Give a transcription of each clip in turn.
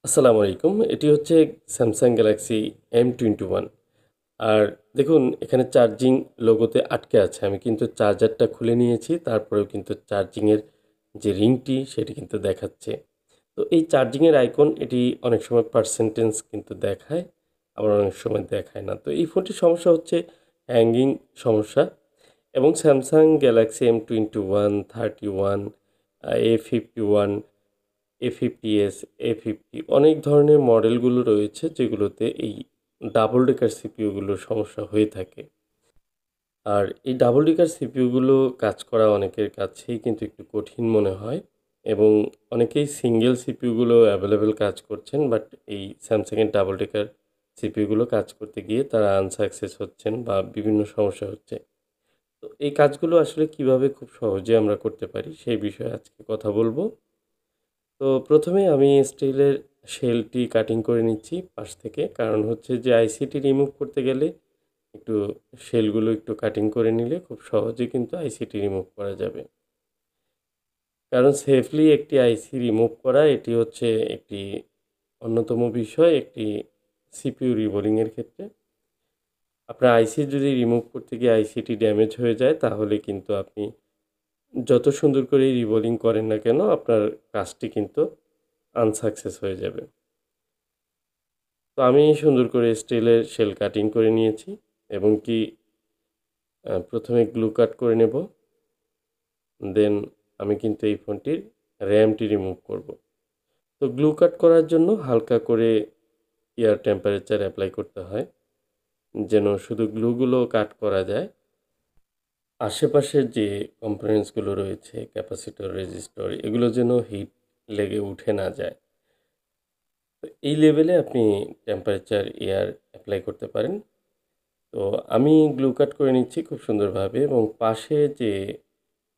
আসসালামু আলাইকুম। এটি হচ্ছে স্যামসাং গ্যালাক্সি M21। আর দেখুন এখানে চার্জিং লোগোতে আটকে আছে। আমি কিন্তু চার্জারটা খুলে নিয়েছি। তারপরেও কিন্তু চার্জিংয়ের যে রিংটি সেটি কিন্তু দেখাচ্ছে। তো এই চার্জিংয়ের আইকন এটি অনেক সময় পার্সেন্টেজ কিন্তু দেখায়, আবার অনেক সময় দেখায় না। তো এই ফোনটির সমস্যা হচ্ছে হ্যাঙ্গিং সমস্যা এবং Samsung Galaxy M21, 31, A51, A50s, A50 অনেক ধরনের মডেলগুলো রয়েছে যেগুলোতে এই ডাবল ডেকার সিপিইউগুলোর সমস্যা হয়ে থাকে। আর এই ডাবল ডেকার সিপিইউগুলো কাজ করা অনেকের কাছেই কিন্তু একটু কঠিন মনে হয় এবং অনেকেই সিঙ্গেল সিপিইউগুলো অ্যাভেলেবেল কাজ করছেন, বাট এই স্যামসাংয়ের ডাবল ডেকার সিপিইউগুলো কাজ করতে গিয়ে তারা আনসাকসেস হচ্ছেন বা বিভিন্ন সমস্যা হচ্ছে। তো এই কাজগুলো আসলে কিভাবে খুব সহজে আমরা করতে পারি সেই বিষয়ে আজকে কথা বলবো। তো প্রথমে আমি স্টিলের শেলটি কাটিং করে নিচ্ছি পাশ থেকে, কারণ হচ্ছে যে আইসিটি রিমুভ করতে গেলে একটু শেলগুলো একটু কাটিং করে নিলে খুব সহজে কিন্তু আইসিটি রিমুভ করা যাবে। কারণ সেফলি একটি আইসি রিমুভ করা এটি হচ্ছে একটি অন্যতম বিষয় একটি সিপিইউ রিবোলিংয়ের ক্ষেত্রে। আপনার আইসি যদি রিমুভ করতে গিয়ে আইসিটি ড্যামেজ হয়ে যায় তাহলে কিন্তু আপনি যত সুন্দর করেই রিবোলিং করেন না কেন আপনার কাজটি কিন্তু আনসাকসেস হয়ে যাবে। তো আমি সুন্দর করে স্টিলের শেল কাটিং করে নিয়েছি এবং কি প্রথমে গ্লু কাট করে নেব। দেন আমি কিন্তু এই ফোনটির র্যামটি রিমুভ করব। তো গ্লু কাট করার জন্য হালকা করে এয়ার টেম্পারেচার অ্যাপ্লাই করতে হয় যেন শুধু গ্লুগুলো কাট করা যায়, আশেপাশের যে কম্পোনেন্টসগুলো রয়েছে ক্যাপাসিটর, রেজিস্টর, এগুলো যেন হিট লেগে উঠে না যায়। তো এই লেভেলে আপনি টেম্পারেচার এয়ার অ্যাপ্লাই করতে পারেন। তো আমি গ্লু কাট করে নিচ্ছি খুব সুন্দরভাবে এবং পাশে যে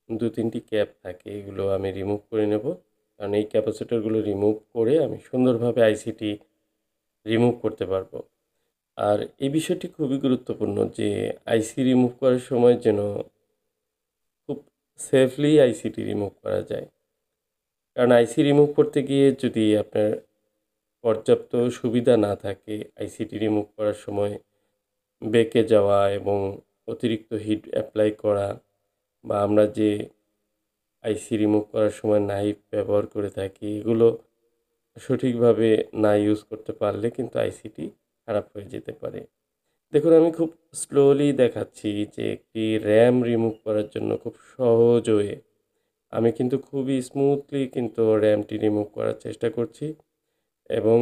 ২-৩টি ক্যাপ থাকে এগুলো আমি রিমুভ করে নেব। কারণ এই ক্যাপাসিটরগুলো রিমুভ করে আমি সুন্দরভাবে আইসিটি রিমুভ করতে পারবো। আর এই বিষয়টি খুবই গুরুত্বপূর্ণ যে আইসি রিমুভ করার সময় যেন খুব সেফলি আইসিটি রিমুভ করা যায়। কারণ আইসি রিমুভ করতে গিয়ে যদি আপনার পর্যাপ্ত সুবিধা না থাকে, আইসিটি রিমুভ করার সময় বেঁকে যাওয়া এবং অতিরিক্ত হিট অ্যাপ্লাই করা বা আমরা যে আইসি রিমুভ করার সময় নাইফ ব্যবহার করে থাকি এগুলো সঠিকভাবে না ইউজ করতে পারলে কিন্তু আইসিটি খারাপ হয়ে যেতে পারে। দেখুন আমি খুব স্লোলি দেখাচ্ছি যে একটি র্যাম রিমুভ করার জন্য খুব সহজ ওয়ে। আমি কিন্তু খুবই স্মুথলি কিন্তু র্যামটি রিমুভ করার চেষ্টা করছি এবং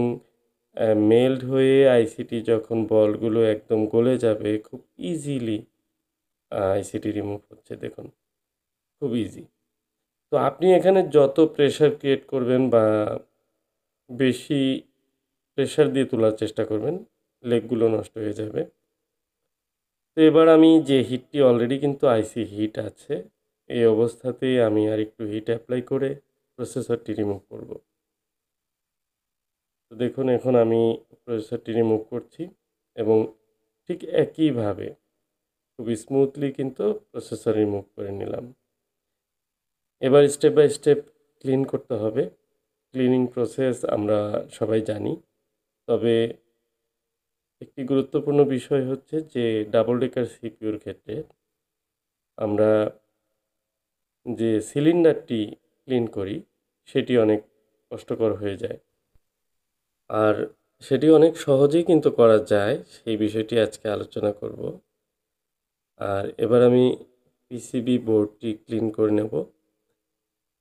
মেল্ট হয়ে আইসিটি যখন বলগুলো একদম গলে যাবে খুব ইজিলি আইসিটি রিমুভ হচ্ছে দেখুন, খুব ইজি। তো আপনি এখানে যত প্রেশার ক্রিয়েট করবেন বা বেশি প্রেশার দিয়ে তোলার চেষ্টা করবেন, লেগগুলো নষ্ট হয়ে যাবে। তো এবার আমি যে হিটটি অলরেডি কিন্তু আইসি হিট আছে, এই অবস্থাতেই আমি আরেকটু হিট অ্যাপ্লাই করে প্রসেসরটি রিমুভ করব। তো দেখুন এখন আমি প্রসেসরটি রিমুভ করছি এবং ঠিক একইভাবে খুব স্মুথলি কিন্তু প্রসেসর রিমুভ করে নিলাম। এবার স্টেপ বাই স্টেপ ক্লিন করতে হবে। ক্লিনিং প্রসেস আমরা সবাই জানি। তবে একটি গুরুত্বপূর্ণ বিষয় হচ্ছে যে ডাবল ডেকার সিপিইউর ক্ষেত্রে আমরা যে সিলিন্ডারটি ক্লিন করি সেটি অনেক কষ্টকর হয়ে যায়। আর সেটি অনেক সহজেই কিন্তু করা যায়। সেই বিষয়টি আজকে আলোচনা করব। আর এবার আমি পিসিবি বোর্ডটি ক্লিন করে নেব।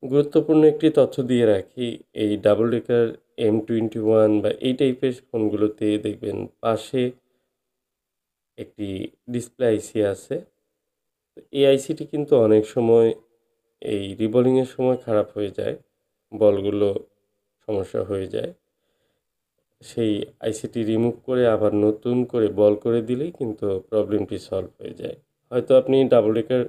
গুরুত্বপূর্ণ একটি তথ্য দিয়ে রাখি, এই ডাবল ডেকার M21 বা এই টাইপের ফোনগুলোতে দেখবেন পাশে একটি ডিসপ্লে আইসি আছে। তো এই আইসিটি কিন্তু অনেক সময় এই রিবোলিংয়ের সময় খারাপ হয়ে যায়। বলগুলো সমস্যা হয়ে যায়। সেই আইসিটি রিমুভ করে আবার নতুন করে বল করে দিলেই কিন্তু প্রবলেমটি সলভ হয়ে যায়। হয়তো আপনি ডাবল ডেকার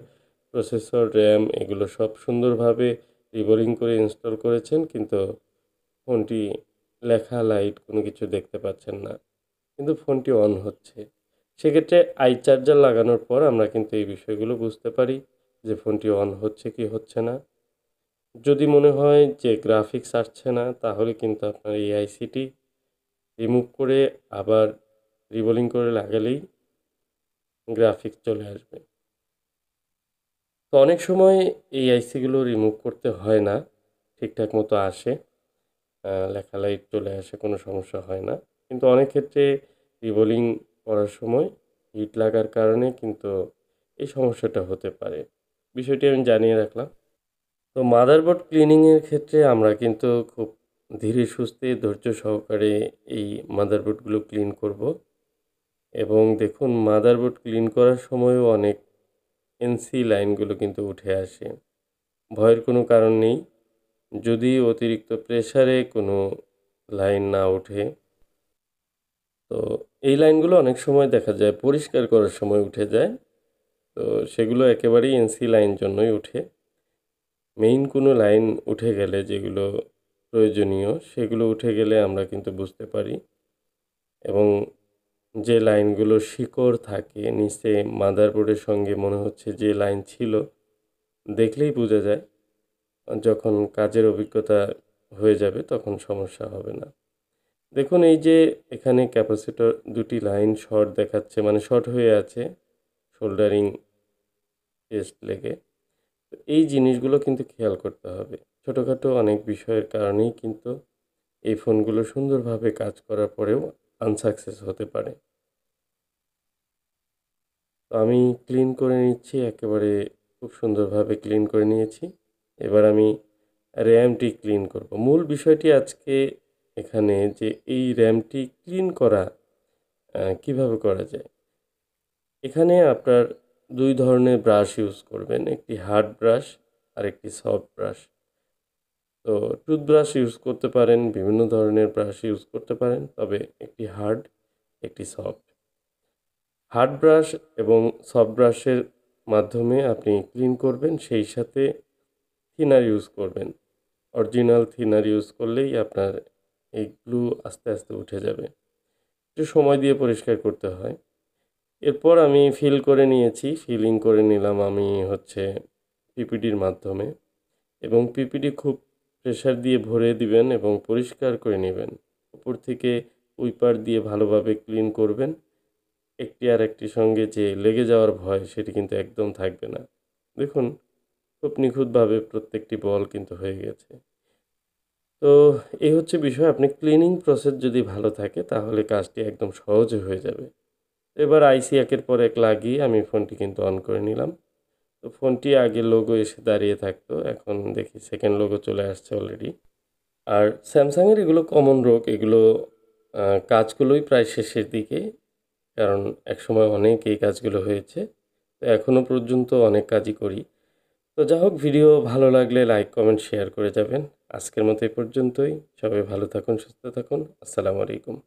প্রসেসর, র্যাম এগুলো সব সুন্দরভাবে রিবোলিং করে ইনস্টল করেছেন কিন্তু ফোনটি লেখা, লাইট কোনো কিছু দেখতে পাচ্ছেন না। কিন্তু ফোনটি অন হচ্ছে। সেক্ষেত্রে আই চার্জার লাগানোর পর আমরা কিন্তু এই বিষয়গুলো বুঝতে পারি যে ফোনটি অন হচ্ছে কি হচ্ছে না। যদি মনে হয় যে গ্রাফিক্স আসছে না, তাহলে কিন্তু আপনার এই আইসিটি রিমুভ করে আবার রিবোলিং করে লাগালেই গ্রাফিক্স চলে আসবে। তো অনেক সময় এই আইসিগুলো রিমুভ করতে হয় না, ঠিকঠাক মতো আসে, লেখা লাইট চলে আসে, কোনো সমস্যা হয় না। কিন্তু অনেক ক্ষেত্রে রিবোলিং করার সময় হিট লাগার কারণে কিন্তু এই সমস্যাটা হতে পারে। বিষয়টি আমি জানিয়ে রাখলাম। তো মাদারবোর্ড ক্লিনিংয়ের ক্ষেত্রে আমরা কিন্তু খুব ধীরে সুস্থে ধৈর্য সহকারে এই মাদারবোর্ডগুলো ক্লিন করব। এবং দেখুন, মাদারবোর্ড ক্লিন করার সময়ও অনেক এনসি লাইনগুলো কিন্তু উঠে আসে। ভয়ের কোনো কারণ নেই। যদি অতিরিক্ত প্রেসারে কোনো লাইন না ওঠে, তো এই লাইনগুলো অনেক সময় দেখা যায় পরিষ্কার করার সময় উঠে যায়। তো সেগুলো একেবারেই এনসি লাইন জন্যই উঠে। মেইন কোনো লাইন উঠে গেলে, যেগুলো প্রয়োজনীয়, সেগুলো উঠে গেলে আমরা কিন্তু বুঝতে পারি। এবং যে লাইনগুলো শিকড় থাকে নিচে মাদারবোর্ডের সঙ্গে, মনে হচ্ছে যে লাইন ছিল, দেখলেই বোঝা যায়। যখন কাজের অভিজ্ঞতা হয়ে যাবে তখন সমস্যা হবে না। দেখুন, এই যে এখানে ক্যাপাসিটর দুটি লাইন শর্ট দেখাচ্ছে, মানে শর্ট হয়ে আছে সোল্ডারিং টেস্ট লেগে। তো এই জিনিসগুলো কিন্তু খেয়াল করতে হবে। ছোটোখাটো অনেক বিষয়ের কারণেই কিন্তু এই ফোনগুলো সুন্দরভাবে কাজ করার পরেও আনসাকসেস হতে পারে। তো আমি ক্লিন করে নিচ্ছি, একেবারে খুব সুন্দরভাবে ক্লিন করে নিয়েছি। এবার আমি র্যামটি ক্লিন করব। মূল বিষয়টি আজকে এখানে যে এই র্যামটি ক্লিন করা কিভাবে করা যায়। এখানে আপনার দুই ধরনের ব্রাশ ইউজ করবেন, একটি হার্ড ব্রাশ আর একটি সফট ব্রাশ। তো টুথব্রাশ ইউজ করতে পারেন, বিভিন্ন ধরনের ব্রাশ ইউজ করতে পারেন, তবে একটি হার্ড, একটি সফট। হার্ড ব্রাশ এবং সফট ব্রাশের মাধ্যমে আপনি ক্লিন করবেন, সেই সাথে থিনার ইউজ করবেন। অরিজিনাল থিনার ইউজ করলেই আপনার এই গ্লু আস্তে আস্তে উঠে যাবে। একটু সময় দিয়ে পরিষ্কার করতে হয়। এরপর আমি ফিলিং করে নিলাম আমি হচ্ছে পিপিডির মাধ্যমে। এবং পিপিডি খুব প্রেসার দিয়ে ভরে দিবেন এবং পরিষ্কার করে নেবেন। উপর থেকে উইপার দিয়ে ভালোভাবে ক্লিন করবেন। একটি আর একটির সঙ্গে যে লেগে যাওয়ার ভয়, সেটি কিন্তু একদম থাকবে না। দেখুন, খুব নিখুঁতভাবে প্রত্যেকটি বল কিন্তু হয়ে গেছে। তো এই হচ্ছে বিষয়। আপনি ক্লিনিং প্রসেস যদি ভালো থাকে, তাহলে কাজটি একদম সহজে হয়ে যাবে। এবার আইসি একের পর এক লাগিয়ে আমি ফোনটি কিন্তু অন করে নিলাম। তো ফোনটি আগে লোগো এসে দাঁড়িয়ে থাকতো, এখন দেখি সেকেন্ড লোগো চলে আসছে অলরেডি। আর স্যামসাংয়ের এগুলো কমন রোগ, এগুলো কাজগুলোই প্রায় শেষের দিকে, কারণ একসময় অনেক এই কাজগুলো হয়েছে। তো এখনও পর্যন্ত অনেক কাজই করি। তো যা হোক, ভিডিও ভালো লাগলে লাইক, কমেন্ট, শেয়ার করে যাবেন। আজকের মতো এই পর্যন্তই। সবাই ভালো থাকুন, সুস্থ থাকুন। আসসালামু আলাইকুম।